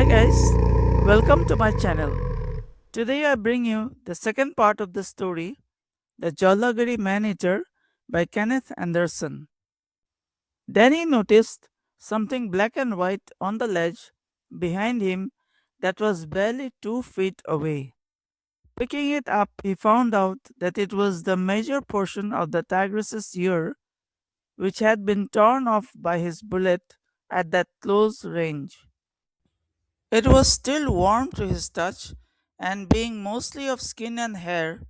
Hi guys, welcome to my channel. Today I bring you the second part of the story, The Jowlagiri Man Eater by Kenneth Anderson. Danny noticed something black and white on the ledge behind him that was barely 2 feet away. Picking it up, he found out that it was the major portion of the tigress's ear, which had been torn off by his bullet at that close range. It was still warm to his touch, and being mostly of skin and hair,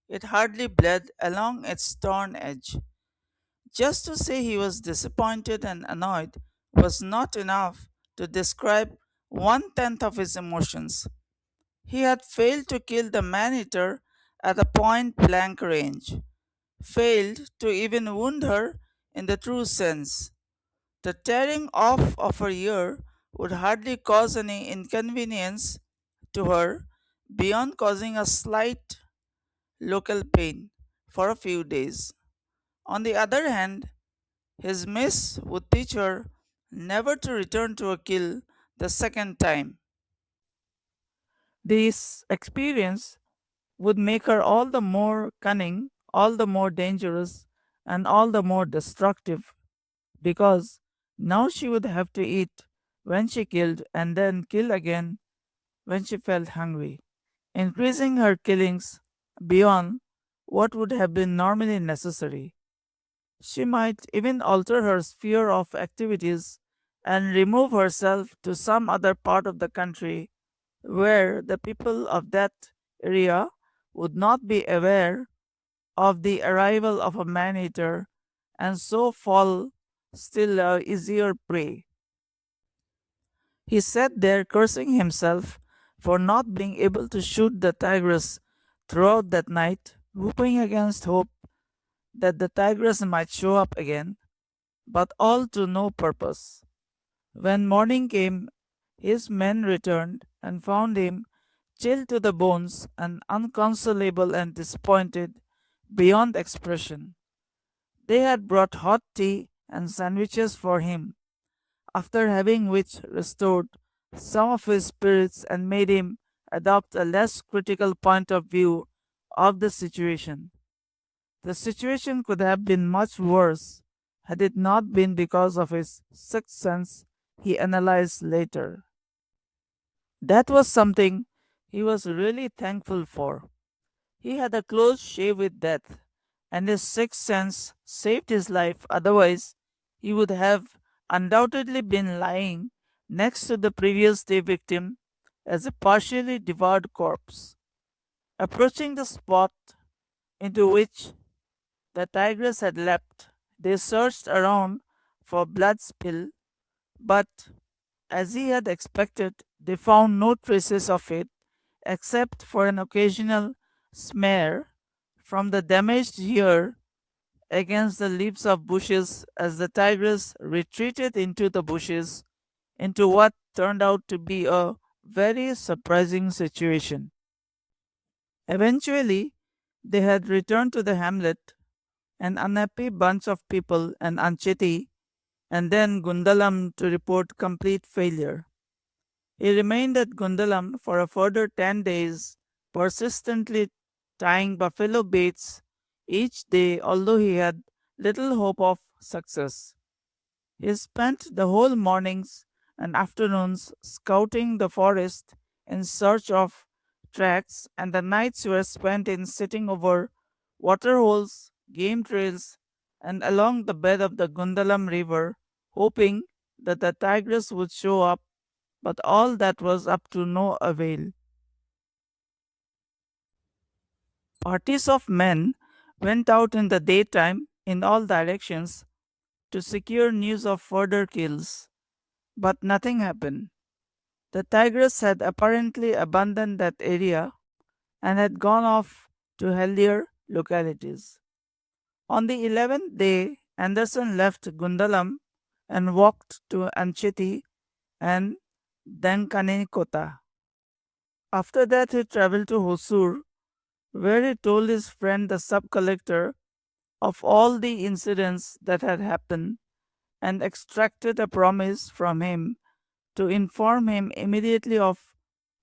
it hardly bled along its torn edge. Just to say he was disappointed and annoyed was not enough to describe 1/10 of his emotions. He had failed to kill the man eater at a point blank range, failed to even wound her in the true sense. The tearing off of her ear would hardly cause any inconvenience to her beyond causing a slight local pain for a few days. On the other hand, his miss would teach her never to return to a kill the second time. This experience would make her all the more cunning, all the more dangerous, and all the more destructive because now she would have to eat when she killed and then kill again when she felt hungry, increasing her killings beyond what would have been normally necessary. She might even alter her sphere of activities and remove herself to some other part of the country where the people of that area would not be aware of the arrival of a man eater and so fall still easier prey. He sat there cursing himself for not being able to shoot the tigress throughout that night, hoping against hope that the tigress might show up again, but all to no purpose. When morning came, his men returned and found him chilled to the bones and unconsolable and disappointed beyond expression. They had brought hot tea and sandwiches for him, after having which restored some of his spirits and made him adopt a less critical point of view of the situation. The situation could have been much worse had it not been because of his sixth sense, he analyzed later. That was something he was really thankful for. He had a close shave with death, and his sixth sense saved his life, otherwise, he would have undoubtedly been lying next to the previous day victim as a partially devoured corpse. Approaching the spot into which the tigress had leapt, they searched around for blood spill, but as he had expected, they found no traces of it except for an occasional smear from the damaged ear against the leaves of bushes as the tigress retreated into the bushes into what turned out to be a very surprising situation. Eventually, they had returned to the hamlet, an unhappy bunch of people, and Ancheti, and then Gundalam to report complete failure. He remained at Gundalam for a further 10 days, persistently tying buffalo baits each day, although he had little hope of success. He spent the whole mornings and afternoons scouting the forest in search of tracks, and the nights were spent in sitting over waterholes, game trails, and along the bed of the Gundalam River, hoping that the tigress would show up, but all that was up to no avail. Parties of men went out in the daytime in all directions to secure news of further kills, but nothing happened. The tigress had apparently abandoned that area and had gone off to healthier localities. On the 11th day, Anderson left Gundalam and walked to Ancheti and Dankanikota. After that, he traveled to Hosur, where he told his friend the sub collector of all the incidents that had happened and extracted a promise from him to inform him immediately of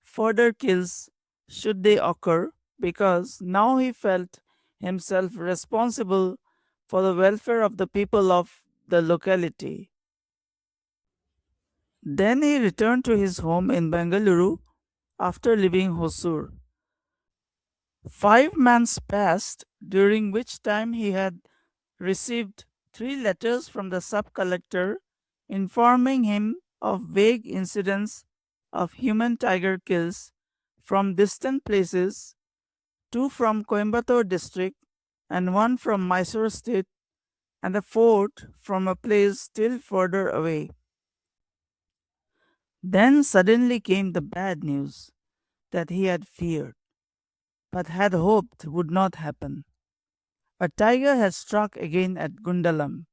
further kills should they occur, because now he felt himself responsible for the welfare of the people of the locality. Then he returned to his home in Bengaluru after leaving Hosur. 5 months passed, during which time he had received 3 letters from the sub collector informing him of vague incidents of human tiger kills from distant places, two from Coimbatore district and one from Mysore state, and a fourth from a place still further away. Then suddenly came the bad news that he had feared, but had hoped would not happen. A tiger had struck again at Gundalam,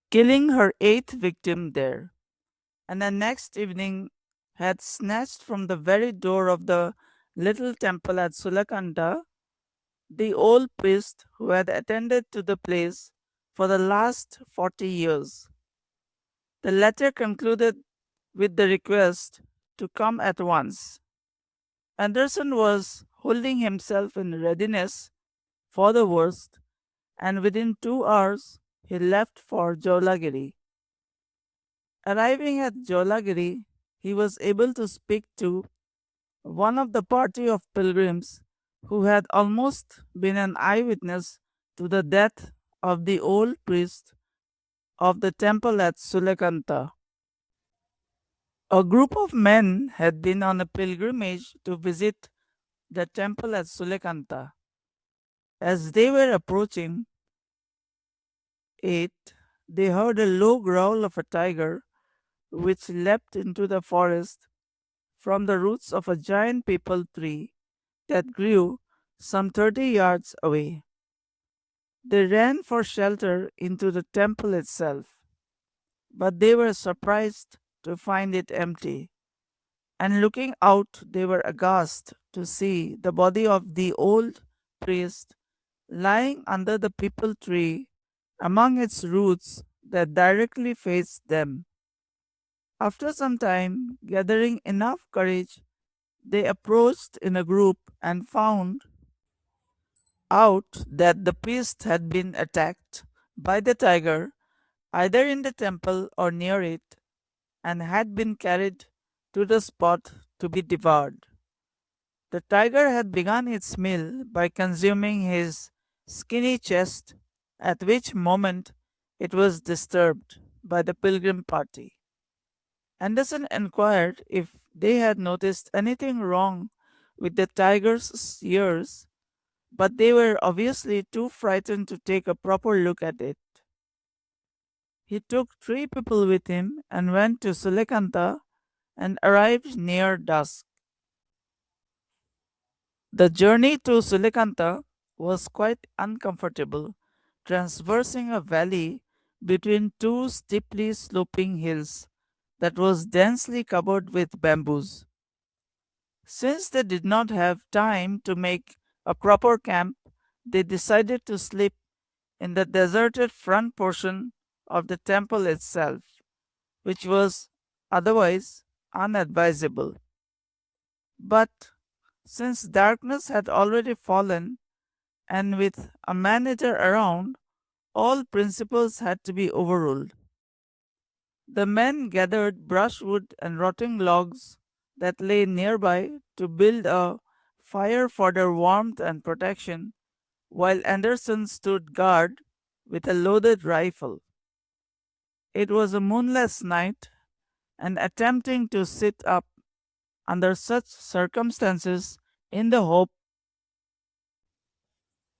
killing her eighth victim there, and the next evening had snatched from the very door of the little temple at Sulakanda the old priest who had attended to the place for the last 40 years. The letter concluded with the request to come at once. Anderson was holding himself in readiness for the worst, and within 2 hours he left for Jowlagiri. Arriving at Jowlagiri, he was able to speak to one of the party of pilgrims who had almost been an eyewitness to the death of the old priest of the temple at Sulekanta. A group of men had been on a pilgrimage to visit the temple at Sulekanta. As they were approaching it, they heard a low growl of a tiger which leapt into the forest from the roots of a giant peepal tree that grew some 30 yards away. They ran for shelter into the temple itself, but they were surprised to find it empty. And looking out, they were aghast to see the body of the old priest lying under the peepal tree among its roots that directly faced them. After some time, gathering enough courage, they approached in a group and found out that the priest had been attacked by the tiger either in the temple or near it, and had been carried to the spot to be devoured. The tiger had begun its meal by consuming his skinny chest, at which moment it was disturbed by the pilgrim party. Anderson inquired if they had noticed anything wrong with the tiger's ears, but they were obviously too frightened to take a proper look at it. He took 3 people with him and went to Sulekanta and arrived near dusk. The journey to Sulekanta was quite uncomfortable, traversing a valley between two steeply sloping hills that was densely covered with bamboos. Since they did not have time to make a proper camp, they decided to sleep in the deserted front portion of the temple itself, which was otherwise unadvisable. But since darkness had already fallen, and with a manager around, all principles had to be overruled. The men gathered brushwood and rotting logs that lay nearby to build a fire for their warmth and protection, while Anderson stood guard with a loaded rifle. It was a moonless night, and attempting to sit up under such circumstances in the hope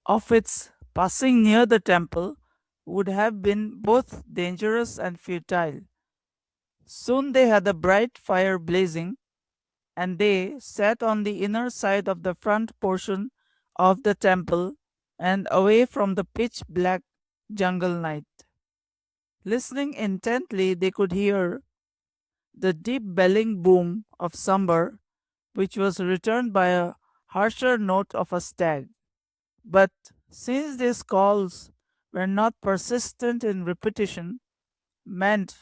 of its passing near the temple would have been both dangerous and futile. Soon they had a bright fire blazing, and they sat on the inner side of the front portion of the temple and away from the pitch black jungle night. Listening intently, they could hear the deep belling boom of slumber, which was returned by a harsher note of a stag. But since these calls were not persistent in repetition, meant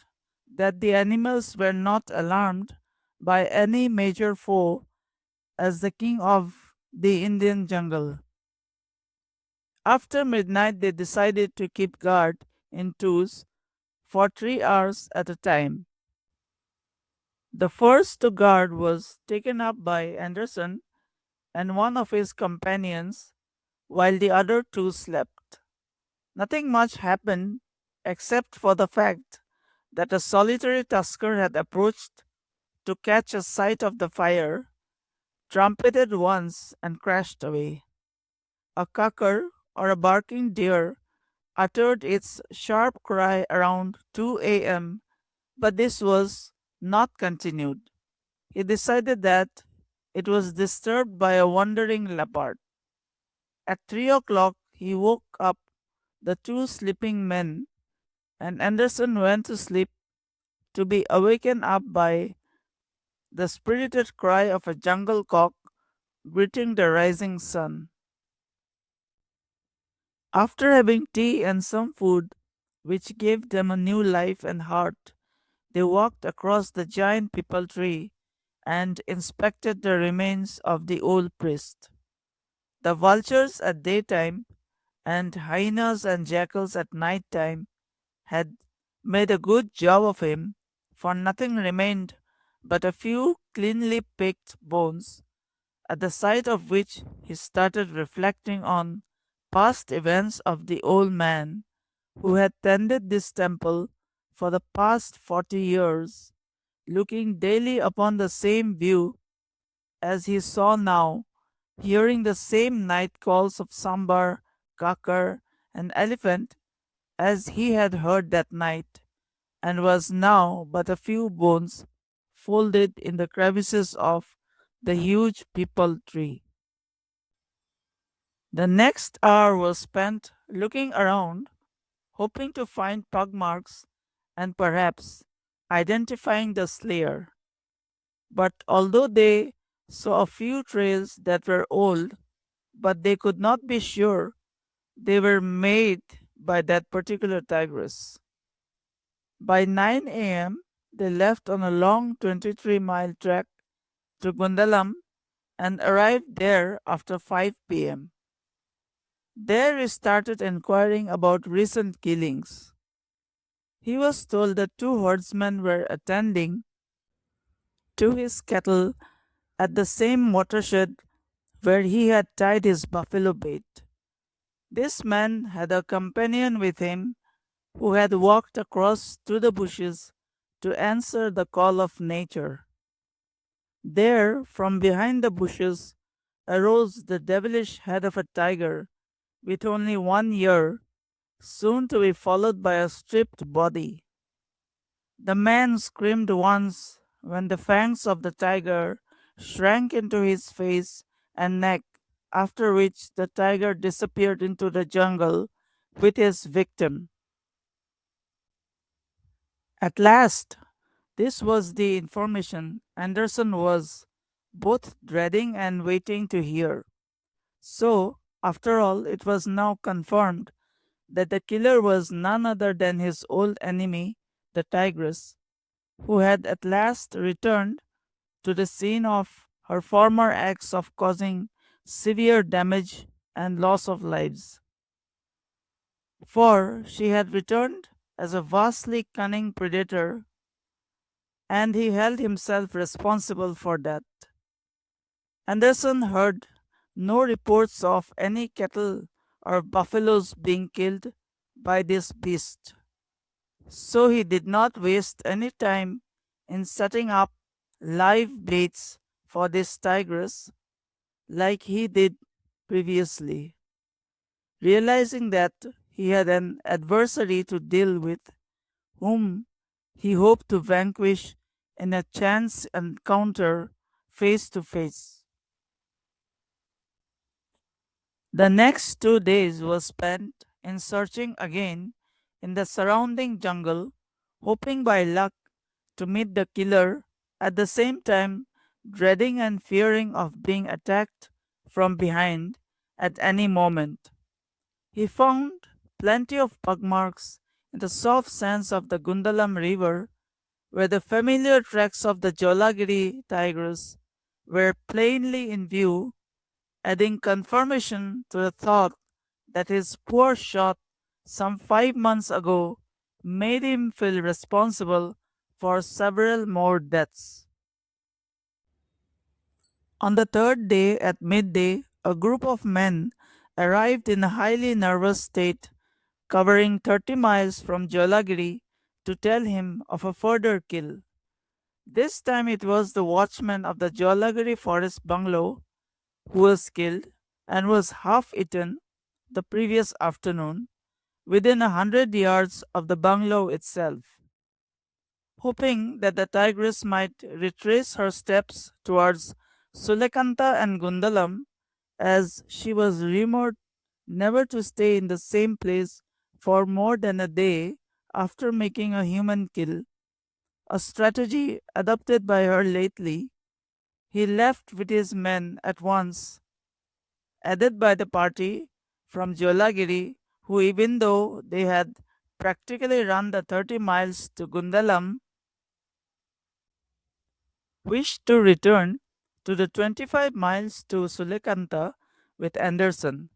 that the animals were not alarmed by any major foe as the king of the Indian jungle. After midnight, they decided to keep guard in twos for 3 hours at a time. The first to guard was taken up by Anderson and one of his companions, while the other two slept. Nothing much happened except for the fact that a solitary tusker had approached to catch a sight of the fire, trumpeted once, and crashed away. A cocker or a barking deer uttered its sharp cry around 2 a.m., but this was not continued. He decided that it was disturbed by a wandering leopard. At 3 o'clock, he woke up the two sleeping men, and Anderson went to sleep to be awakened up by the spirited cry of a jungle cock greeting the rising sun. After having tea and some food, which gave them a new life and heart, they walked across the giant peepal tree and inspected the remains of the old priest. The vultures at daytime and hyenas and jackals at night time had made a good job of him, for nothing remained but a few cleanly picked bones, at the sight of which he started reflecting on past events of the old man who had tended this temple for the past 40 years, looking daily upon the same view as he saw now, hearing the same night calls of sambar, kakar, and elephant as he had heard that night, and was now but a few bones folded in the crevices of the huge peepal tree. The next hour was spent looking around, hoping to find pug marks and perhaps identifying the slayer. But although they saw a few trails that were old, but they could not be sure they were made by that particular tigress. By 9 a.m., they left on a long 23-mile trek to Gundalam and arrived there after 5 p.m. There he started inquiring about recent killings. He was told that two herdsmen were attending to his cattle at the same watershed where he had tied his buffalo bait. This man had a companion with him who had walked across to the bushes to answer the call of nature. There, from behind the bushes, arose the devilish head of a tiger with only one ear, soon to be followed by a stripped body. The man screamed once when the fangs of the tiger shrank into his face and neck, after which the tiger disappeared into the jungle with his victim. At last, this was the information Anderson was both dreading and waiting to hear. So, after all, it was now confirmed that the killer was none other than his old enemy, the tigress, who had at last returned to the scene of her former acts of causing severe damage and loss of lives. For she had returned as a vastly cunning predator, and he held himself responsible for that. Anderson heard no reports of any cattle or buffaloes being killed by this beast, so he did not waste any time in setting up live baits for this tigress like he did previously. Realizing that he had an adversary to deal with whom he hoped to vanquish in a chance encounter face to face. The next 2 days was spent in searching again in the surrounding jungle, hoping by luck to meet the killer, at the same time dreading and fearing of being attacked from behind at any moment. He found plenty of pug marks in the soft sands of the Gundalam River where the familiar tracks of the Jowlagiri tigress were plainly in view, adding confirmation to the thought that his poor shot some 5 months ago made him feel responsible for several more deaths. On the third day at midday, a group of men arrived in a highly nervous state, covering 30 miles from Jolagiri, to tell him of a further kill. This time it was the watchman of the Jolagiri forest bungalow who was killed and was half eaten the previous afternoon within 100 yards of the bungalow itself. Hoping that the tigress might retrace her steps towards Sulekanta and Gundalam, as she was rumored never to stay in the same place for more than a day after making a human kill, a strategy adopted by her lately, he left with his men at once, aided by the party from Jolagiri, who, even though they had practically run the 30 miles to Gundalam, wished to return to the 25 miles to Sulekanta with Anderson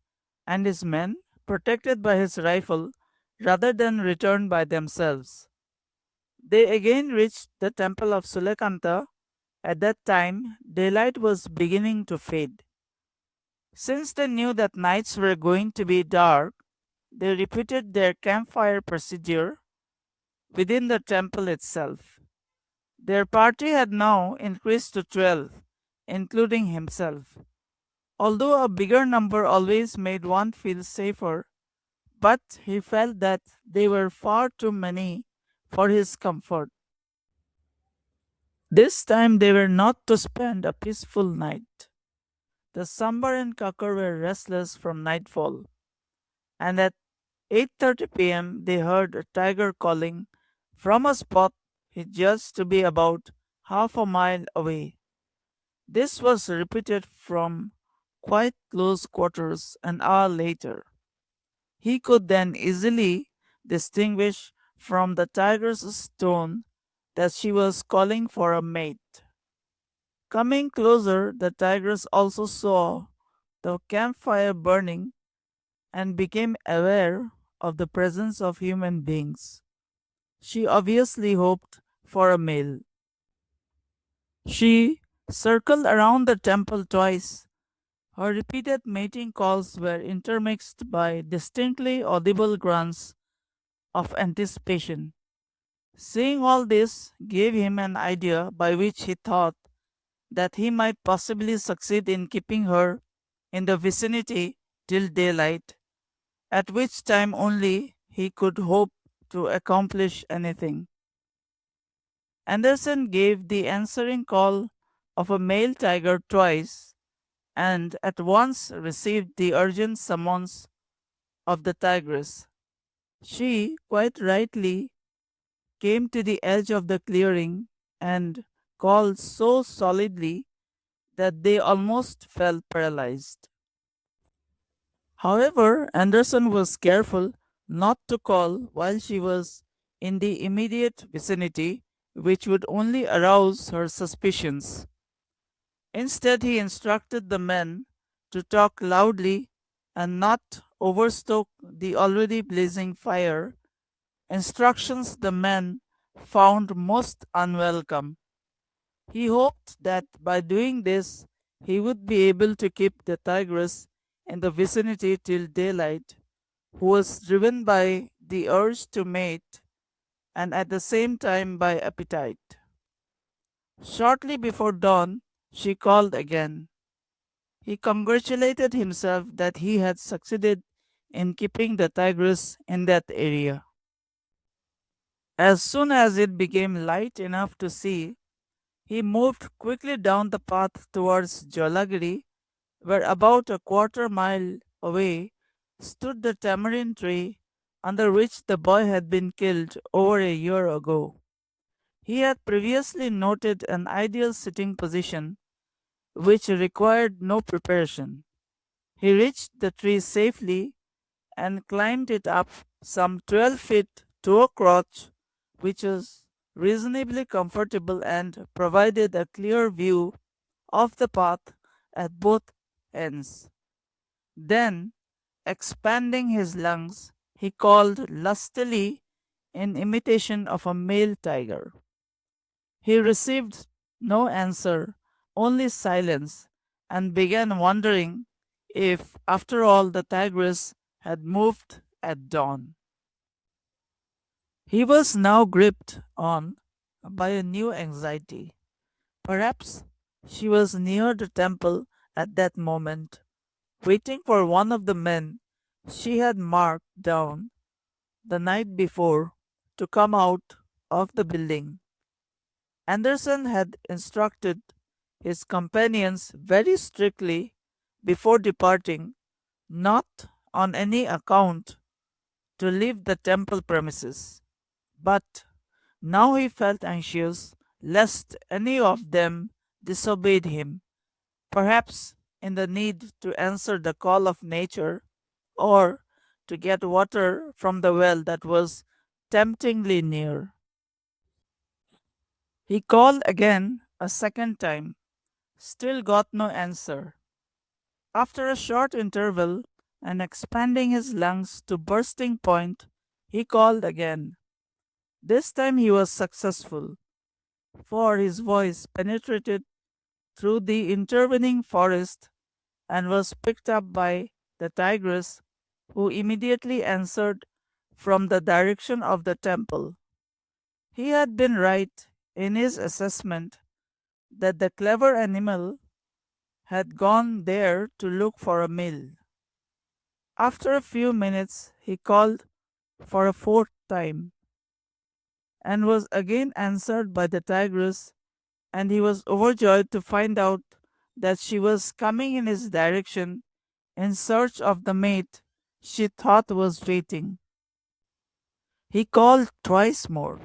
and his men, protected by his rifle, rather than return by themselves. They again reached the temple of Sulekanta. At that time, daylight was beginning to fade. Since they knew that nights were going to be dark, they repeated their campfire procedure within the temple itself. Their party had now increased to 12, including himself. Although a bigger number always made one feel safer, but he felt that they were far too many for his comfort. This time they were not to spend a peaceful night. The Sambar and Kakar were restless from nightfall, and at 8:30 p.m. they heard a tiger calling from a spot he judged to be about half a mile away. This was repeated from quite close quarters an hour later. He could then easily distinguish from the tiger's tone that she was calling for a mate. Coming closer, the tigress also saw the campfire burning and became aware of the presence of human beings. She obviously hoped for a male. She circled around the temple twice. Her repeated mating calls were intermixed by distinctly audible grunts of anticipation. Seeing all this gave him an idea by which he thought that he might possibly succeed in keeping her in the vicinity till daylight, at which time only he could hope to accomplish anything. Anderson gave the answering call of a male tiger twice and at once received the urgent summons of the tigress. She, quite rightly, came to the edge of the clearing and called so solidly that they almost felt paralyzed. However, Anderson was careful not to call while she was in the immediate vicinity, which would only arouse her suspicions. Instead, he instructed the men to talk loudly and not overstoke the already blazing fire, instructions the men found most unwelcome. He hoped that by doing this, he would be able to keep the tigress in the vicinity till daylight, who was driven by the urge to mate and at the same time by appetite. Shortly before dawn, she called again. He congratulated himself that he had succeeded in keeping the tigress in that area. As soon as it became light enough to see, he moved quickly down the path towards Jolagiri, where about a quarter mile away stood the tamarind tree under which the boy had been killed over a year ago. He had previously noted an ideal sitting position which required no preparation. He reached the tree safely and climbed it up some 12 feet to a crotch which was reasonably comfortable, and provided a clear view of the path at both ends. Then, expanding his lungs, he called lustily in imitation of a male tiger. He received no answer, only silence, and began wondering if, after all, the tigress had moved at dawn. He was now gripped on by a new anxiety. Perhaps she was near the temple at that moment, waiting for one of the men she had marked down the night before to come out of the building. Anderson had instructed his companions very strictly before departing not on any account to leave the temple premises. But now he felt anxious lest any of them disobeyed him, perhaps in the need to answer the call of nature or to get water from the well that was temptingly near. He called again a second time, still got no answer. After a short interval and expanding his lungs to bursting point, he called again. This time he was successful, for his voice penetrated through the intervening forest and was picked up by the tigress, who immediately answered from the direction of the temple. He had been right in his assessment that the clever animal had gone there to look for a meal. After a few minutes, he called for a fourth time and was again answered by the tigress, and he was overjoyed to find out that she was coming in his direction in search of the mate she thought was waiting. He called twice more,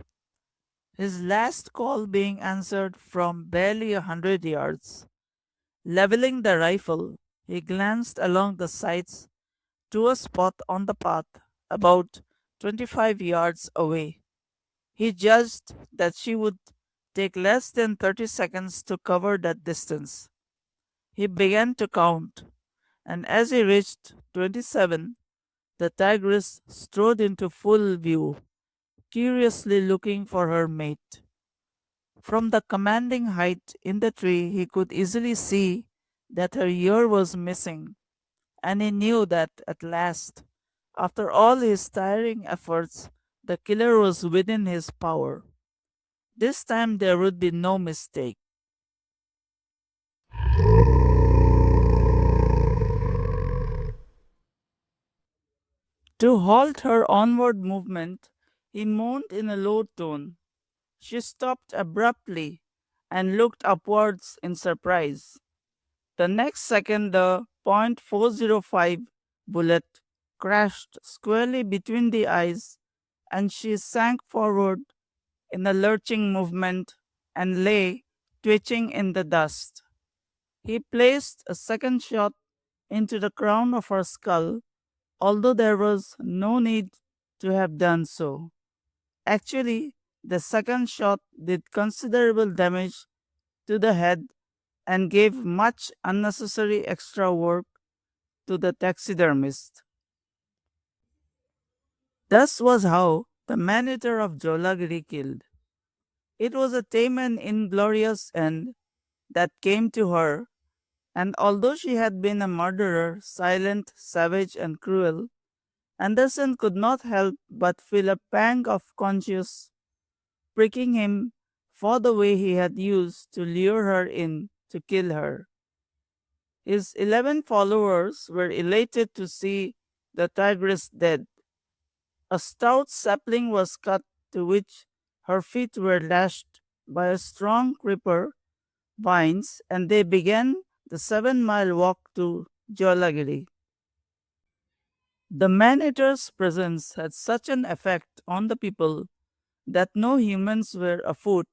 his last call being answered from barely 100 yards. Leveling the rifle, he glanced along the sights to a spot on the path about 25 yards away. He judged that she would take less than 30 seconds to cover that distance. He began to count, and as he reached 27, the tigress strode into full view, curiously looking for her mate. From the commanding height in the tree, he could easily see that her ear was missing, and he knew that at last, after all his tiring efforts, the killer was within his power. This time there would be no mistake. To halt her onward movement, he moaned in a low tone. She stopped abruptly and looked upwards in surprise. The next second, the .405 bullet crashed squarely between the eyes, and she sank forward in a lurching movement and lay twitching in the dust. He placed a second shot into the crown of her skull, although there was no need to have done so. Actually, the second shot did considerable damage to the head and gave much unnecessary extra work to the taxidermist. Thus was how the man-eater of Jowlagiri killed. It was a tame and inglorious end that came to her, and although she had been a murderer, silent, savage, and cruel, Anderson could not help but feel a pang of conscience pricking him for the way he had used to lure her in to kill her. His 11 followers were elated to see the tigress dead. A stout sapling was cut to which her feet were lashed by a strong creeper vines, and they began the 7-mile walk to Jowlagiri. The man-eater's presence had such an effect on the people that no humans were afoot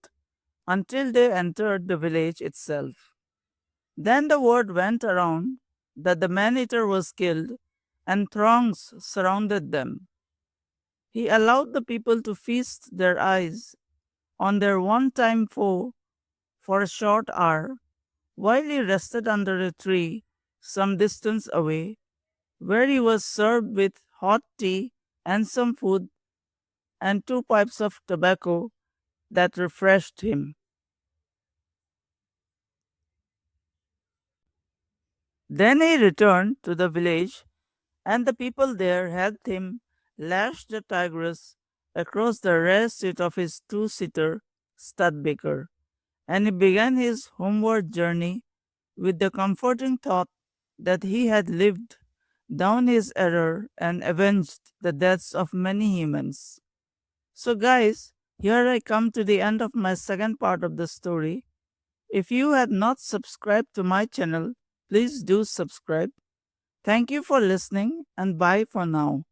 until they entered the village itself. Then the word went around that the man-eater was killed, and throngs surrounded them. He allowed the people to feast their eyes on their one time foe for a short hour while he rested under a tree some distance away, where he was served with hot tea and some food and two pipes of tobacco that refreshed him. Then he returned to the village, and the people there helped him lash the tigress across the rear seat of his two-seater Studbaker, and he began his homeward journey with the comforting thought that he had lived down his error and avenged the deaths of many humans. So, guys, here I come to the end of my second part of the story. If you had not subscribed to my channel, please do subscribe. Thank you for listening and bye for now.